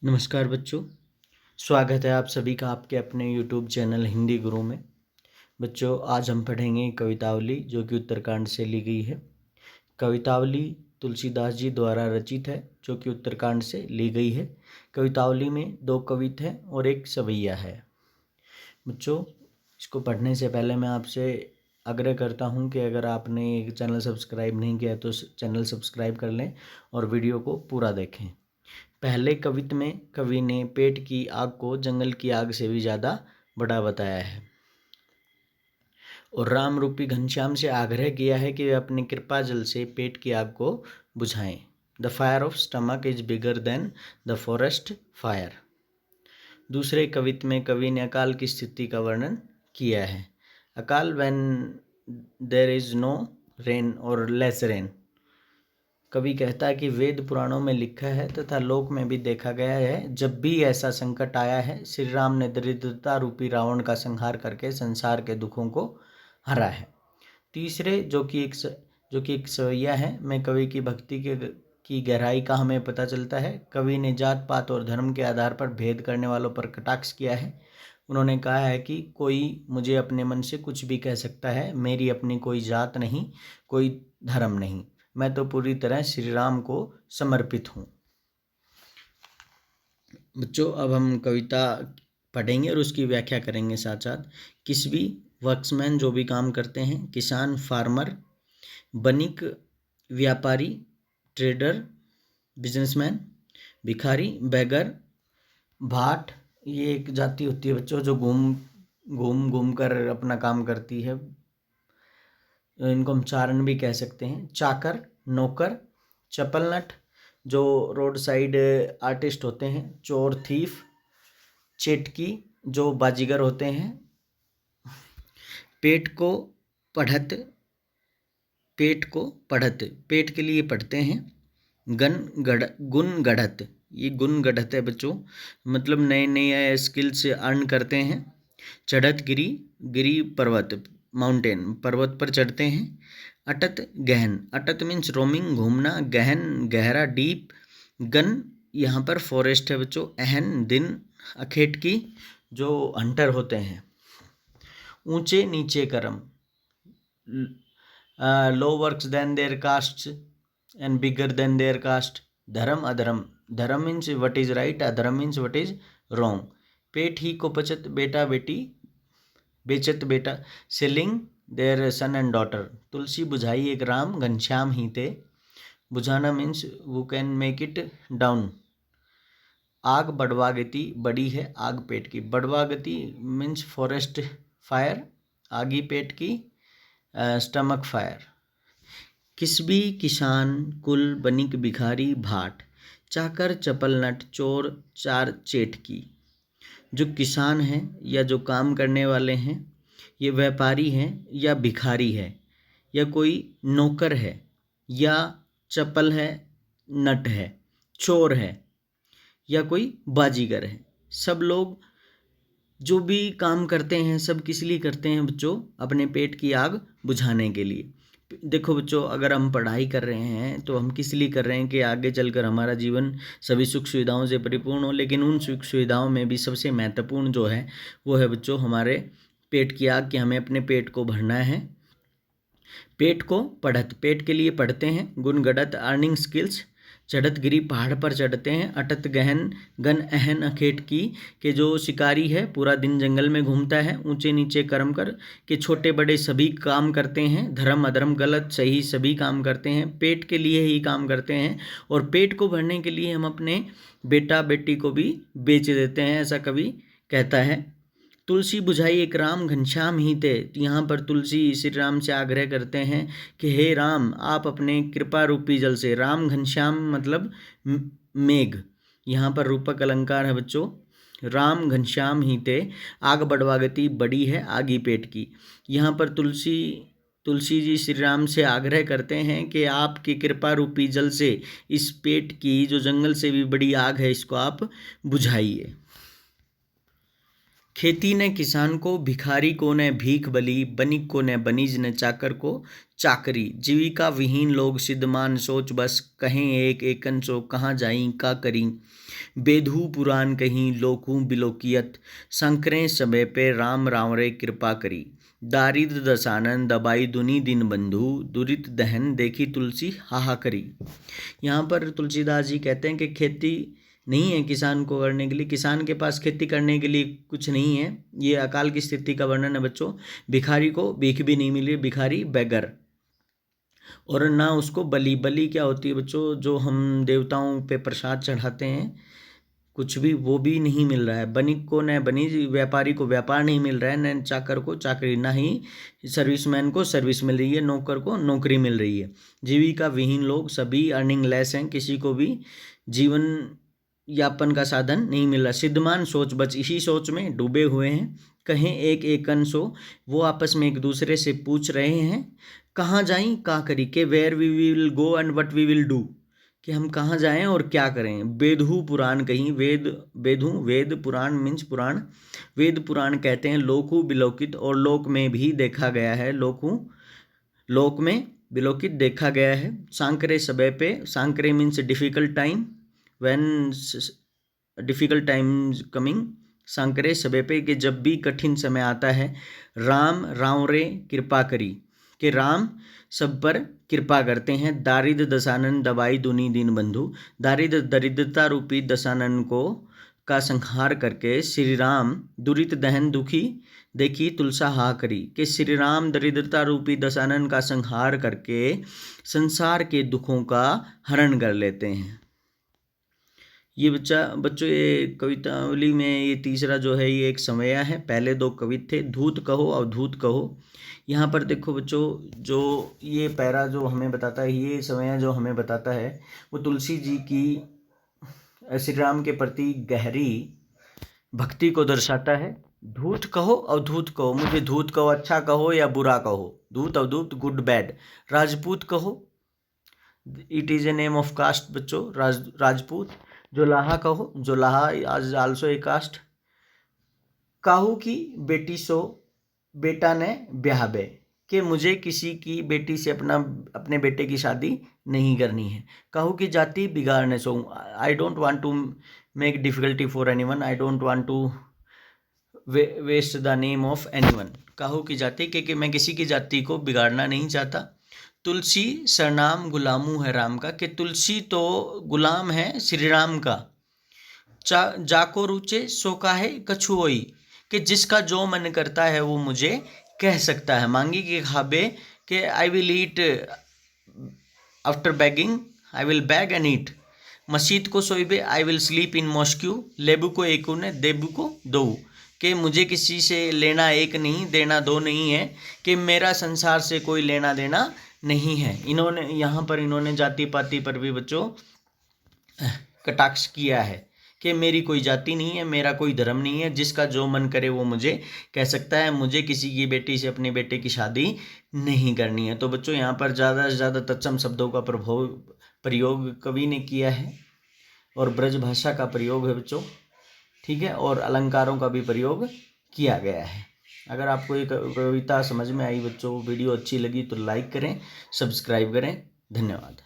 नमस्कार बच्चों, स्वागत है आप सभी का आपके अपने YouTube चैनल हिंदी गुरु में। बच्चों, आज हम पढ़ेंगे कवितावली जो कि उत्तरकांड से ली गई है। कवितावली तुलसीदास जी द्वारा रचित है जो कि उत्तरकांड से ली गई है। कवितावली में 2 कवित हैं और 1 सवैया है। बच्चों, इसको पढ़ने से पहले मैं आपसे आग्रह करता हूं कि अगर आपने चैनल सब्सक्राइब नहीं किया तो चैनल सब्सक्राइब कर लें और वीडियो को पूरा देखें। पहले कवित में कवि ने पेट की आग को जंगल की आग से भी ज़्यादा बड़ा बताया है और राम रूपी घनश्याम से आग्रह किया है कि वे अपनी कृपा जल से पेट की आग को बुझाएं। The fire of stomach is bigger than the forest fire. दूसरे कवित में कवि ने अकाल की स्थिति का वर्णन किया है। अकाल when there is no rain और लेस रेन। कवि कहता है कि वेद पुराणों में लिखा है तथा लोक में भी देखा गया है, जब भी ऐसा संकट आया है श्री राम ने दरिद्रता रूपी रावण का संहार करके संसार के दुखों को हरा है। तीसरे जो कि एक सवैया है में कवि की भक्ति की गहराई का हमें पता चलता है। कवि ने जात पात और धर्म के आधार पर भेद करने वालों पर कटाक्ष किया है। उन्होंने कहा है कि कोई मुझे अपने मन से कुछ भी कह सकता है, मेरी अपनी कोई जात नहीं, कोई धर्म नहीं, मैं तो पूरी तरह श्री राम को समर्पित हूँ। बच्चों, अब हम कविता पढ़ेंगे और उसकी व्याख्या करेंगे साथ साथ। किसवी वर्क्समैन जो भी काम करते हैं, किसान फार्मर, बनिक व्यापारी ट्रेडर बिजनेसमैन, भिखारी बेगर, भाट ये एक जाति होती है बच्चों जो घूम कर अपना काम करती है, इनको हम चारण भी कह सकते हैं। चाकर नौकर, चपलनट जो रोड साइड आर्टिस्ट होते हैं, चोर थीफ, चेटकी जो बाजीगर होते हैं, पेट को पढ़त पेट के लिए पढ़ते हैं। गुण गढ़त ये गुण गढ़त है बच्चों, मतलब नए नए स्किल्स अर्न करते हैं। चढ़त गिरी पर्वत माउंटेन पर्वत पर चढ़ते हैं। अटत मीन्स रोमिंग घूमना, गहन गहरा डीप। गन यहाँ पर फॉरेस्ट है बच्चों। अहन दिन अखेटकी जो हंटर होते हैं। ऊंचे नीचे कर्म, low works than their caste and bigger than their caste. धर्म अधर्म, धर्म मीन्स व्हाट इज राइट, अधर्म मीन्स व्हाट इज रॉन्ग। पेट ही को पचत बेटा बेटी बेचत बेटा, selling their son and daughter. Tulsi बुझाई एक राम घनश्याम ही थे। बुझाना मीन्स वो कैन मेक इट डाउन। आग बड़वागति बड़ी है आग पेट की। बड़वागति मीन्स फॉरेस्ट फायर, आगी पेट की, स्टमक फायर। किसबी किसान, कुल बनिक भिखारी भाट, चाकर चपल नट चोर चार चेटकी। जो किसान हैं या जो काम करने वाले हैं, ये व्यापारी हैं या भिखारी है, या कोई नौकर है, या चपल है, नट है, चोर है, या कोई बाजीगर है। सब लोग जो भी काम करते हैं सब किस लिए करते हैं बच्चों? अपने पेट की आग बुझाने के लिए। देखो बच्चों, अगर हम पढ़ाई कर रहे हैं तो हम किस लिए कर रहे हैं कि आगे चलकर हमारा जीवन सभी सुख सुविधाओं से परिपूर्ण हो। लेकिन उन सुख सुविधाओं में भी सबसे महत्वपूर्ण जो है वो है बच्चों हमारे पेट की आग, कि हमें अपने पेट को भरना है। पेट को पढ़त, पेट के लिए पढ़ते हैं। गुण गढ़त अर्निंग स्किल्स। चढ़त गिरी पहाड़ पर चढ़ते हैं। अटत गहन गन अहन अखेट की, के जो शिकारी है पूरा दिन जंगल में घूमता है। ऊंचे नीचे कर्म कर, के छोटे बड़े सभी काम करते हैं। धर्म अधर्म गलत सही सभी काम करते हैं, पेट के लिए ही काम करते हैं। और पेट को भरने के लिए हम अपने बेटा बेटी को भी बेच देते हैं, ऐसा कवि कहता है। तुलसी बुझाई एक राम घनश्याम ही थे। यहाँ पर तुलसी श्री राम से आग्रह करते हैं कि हे राम, आप अपने कृपा रूपी जल से, राम घनश्याम मतलब मेघ, यहाँ पर रूपक अलंकार है बच्चों। राम घनश्याम ही थे, आग बढ़वागति बड़ी है आगी पेट की। यहाँ पर तुलसी जी श्री राम से आग्रह करते हैं कि आपकी कृपा रूपी जल से इस पेट की जो जंगल से भी बड़ी आग है इसको आप बुझाइए। खेती न किसान को, भिखारी को न भीख बली, बनिक को न बनिज, न चाकर को चाकरी। जीविका विहीन लोग सिद्धमान सोच बस, कहें एक एकन सो कहाँ जाई का करी। बेधु पुराण कहीं लोकूं बिलोकियत, संकरें सबे पे राम राम रे कृपा करी। दारिद्र दसानन दबाई दुनी दिन बंधु, दुरित दहन देखी तुलसी हाहा करी। यहाँ पर तुलसीदास जी कहते हैं कि खेती नहीं है किसान को करने के लिए, किसान के पास खेती करने के लिए कुछ नहीं है। ये अकाल की स्थिति का वर्णन है बच्चों। भिखारी को भीख भी नहीं मिली, भिखारी बेगर, और ना उसको बलि। बलि क्या होती है बच्चों? जो हम देवताओं पे प्रसाद चढ़ाते हैं, कुछ भी वो भी नहीं मिल रहा है। बनिक को न बनिज, व्यापारी को व्यापार नहीं मिल रहा है, न चाकर को चाकरी, ना ही सर्विसमैन को सर्विस मिल रही है, नौकर को नौकरी मिल रही है। जीविका विहीन लोग, सभी अर्निंग लेस हैं, किसी को भी जीवन यापन का साधन नहीं मिल रहा। सिद्धमान सोच बच, इसी सोच में डूबे हुए हैं। कहें एक एकन सो, वो आपस में एक दूसरे से पूछ रहे हैं, कहाँ जाएं का करी, के where we will go and what we will do, कि हम कहाँ जाएं और क्या करें। बेधु पुराण कहीं, वेद बेधु वेद, पुराण मीन्स पुराण, वेद पुराण कहते हैं लोकु बिलोकित, और लोक में भी देखा गया है, लोक में बिलोकित देखा गया है। सांकरे सबे पे, सांकरे means difficult time, when difficult times coming, सांकरे सबे पे, कि जब भी कठिन समय आता है। राम राव रे कृपा करी, कि राम सब पर कृपा करते हैं। दारिद्र दशानन दबाई दुनी दिन बंधु, दारिद्र दरिद्रता रूपी दशानन को का संहार करके श्री राम दुरित दहन दुखी देखी तुलसा हा करी, कि श्री राम दरिद्रता रूपी दशानन का संहार करके संसार के दुखों का हरण कर लेते हैं। ये बच्चों ये कवितावली में ये तीसरा जो है ये एक समया है। पहले दो कवित थे, धूत कहो अवधूत कहो। यहाँ पर देखो बच्चों, जो ये पैरा जो हमें बताता है, ये समया जो हमें बताता है, वो तुलसी जी की श्री राम के प्रति गहरी भक्ति को दर्शाता है। धूत कहो अवधूत कहो, मुझे धूत कहो, अच्छा कहो या बुरा कहो, धूत अवधूत गुड बैड। राजपूत कहो, it is a name of caste बच्चों, राजपूत। जोलाहा कहो, जोलाहा आज आल्सो ए कास्ट। काहू की बेटी सो बेटा ने ब्याह बे, कि मुझे किसी की बेटी से अपने बेटे की शादी नहीं करनी है। काहू की जाति बिगाड़ने सो, I don't want to make difficulty for anyone, I don't want to waste the name of anyone. काहू की जाति, क्योंकि मैं किसी की जाति को बिगाड़ना नहीं चाहता। तुलसी सरनाम गुलामू है राम का, कि तुलसी तो गुलाम है श्री राम का। जाको रुचे सो काहे कछुओई, कि जिसका जो मन करता है वो मुझे कह सकता है। मांगी के खाबे, कि I will eat after begging, I will beg and eat. मस्जिद को सोइबे, I will sleep in mosque. लेबू को एकू ने देबू को दो, कि मुझे किसी से लेना एक नहीं देना दो नहीं है, कि मेरा संसार से कोई लेना देना नहीं है। इन्होंने जाति पाति पर भी बच्चों कटाक्ष किया है, कि मेरी कोई जाति नहीं है, मेरा कोई धर्म नहीं है, जिसका जो मन करे वो मुझे कह सकता है, मुझे किसी की बेटी से अपने बेटे की शादी नहीं करनी है। तो बच्चों यहाँ पर ज़्यादा से ज़्यादा तत्सम शब्दों का प्रयोग कवि ने किया है, और ब्रज भाषा का प्रयोग है बच्चों, ठीक है, और अलंकारों का भी प्रयोग किया गया है। अगर आपको ये कविता समझ में आई बच्चों, वीडियो अच्छी लगी तो लाइक करें, सब्सक्राइब करें। धन्यवाद।